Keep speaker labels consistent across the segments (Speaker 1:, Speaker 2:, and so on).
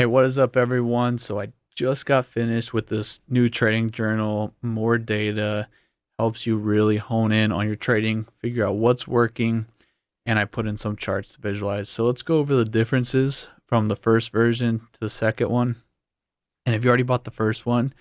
Speaker 1: Hey, what is up, everyone? So I just got finished with this new trading journal. More data helps you really hone in on your trading, figure out what's working, and I put in some charts to visualize. So let's go over the differences from the first version to the second one. And if you already bought the first one,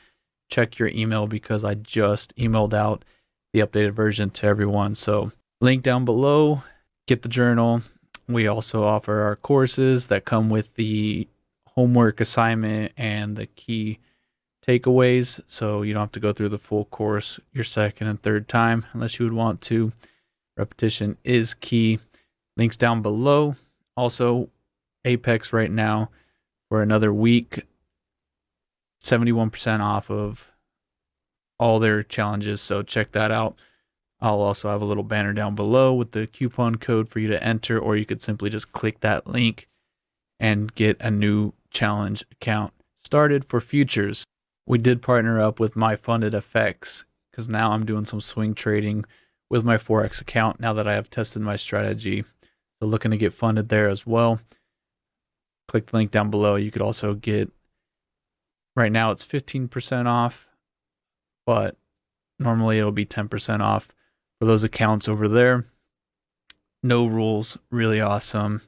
Speaker 1: check your email because I just emailed out the updated version to everyone. So link down below, get the journal. We also offer our courses that come with the homework assignment and the key takeaways, so you don't have to go through the full course your second and third time unless you would want to. Repetition is key. Links down below. Also, Apex right now for another week, 71% off of all their challenges, so check that out. I'll also have a little banner down below with the coupon code for you to enter, or you could simply just click that link and get a new challenge account started for futures. We did partner up with My Funded FX because now I'm doing some swing trading with my Forex account now that I have tested my strategy. So looking to get funded there as well. Click the link down below. You could also get, right now it's 15% off, but normally it'll be 10% off for those accounts over there. No rules, really awesome.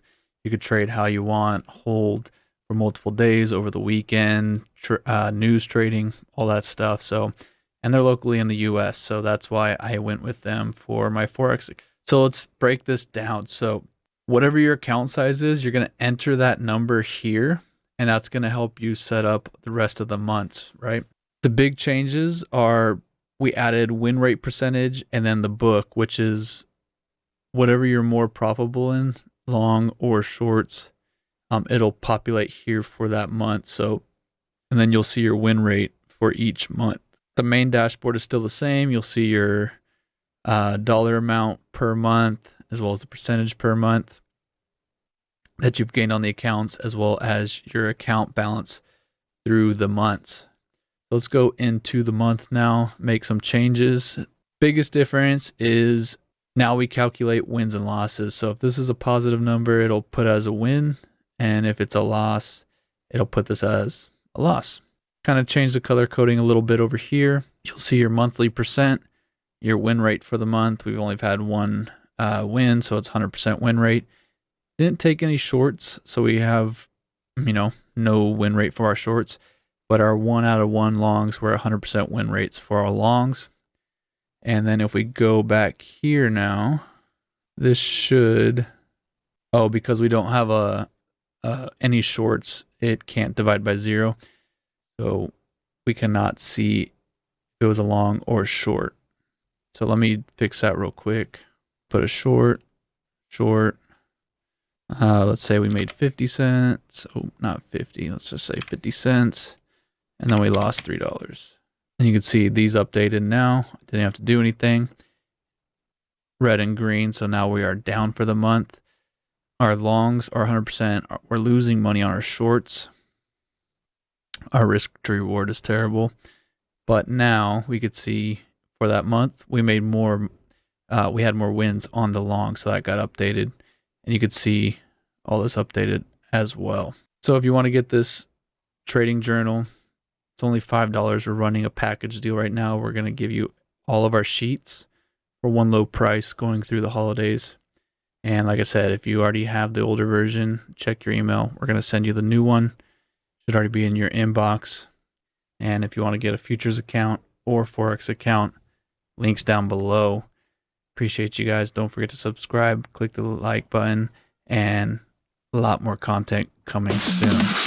Speaker 1: You could trade how you want, hold for multiple days over the weekend, news trading, all that stuff. So, and they're locally in the US, so that's why I went with them for my Forex. So let's break this down. So whatever your account size is, you're going to enter that number here, and that's going to help you set up the rest of the months, right? The big changes are we added win rate percentage and then the book, which is whatever you're more profitable in, long or shorts. It'll populate here for that month. So, and then you'll see your win rate for each month. The main dashboard is still the same. You'll see your dollar amount per month, as well as the percentage per month that you've gained on the accounts, as well as your account balance through the months. Let's go into the month now, make some changes. Biggest difference is now we calculate wins and losses. So if this is a positive number, it'll put as a win. And if it's a loss, it'll put this as a loss. Kind of change the color coding a little bit over here. You'll see your monthly percent, your win rate for the month. We've only had one win, so it's 100% win rate. Didn't take any shorts, so we have, no win rate for our shorts. But our 1 out of 1 longs were 100% win rates for our longs. And then if we go back here now, this should, because we don't have any shorts, it can't divide by 0. So we cannot see if it was a long or short. So let me fix that real quick. Put a short. Let's say we made 50 cents. Oh, not 50. Let's just say 50 cents. And then we lost $3. And you can see these updated now. Didn't have to do anything. Red and green. So now we are down for the month. Our longs are 100%. We're losing money on our shorts. Our risk to reward is terrible. But now we could see for that month, we made more. We had more wins on the long. So that got updated. And you could see all this updated as well. So if you want to get this trading journal, it's only $5. We're running a package deal right now. We're going to give you all of our sheets for one low price going through the holidays. And like I said, if you already have the older version, check your email. We're going to send you the new one. Should already be in your inbox. And if you want to get a futures account or Forex account, links down below. Appreciate you guys. Don't forget to subscribe, click the like button, and a lot more content coming soon.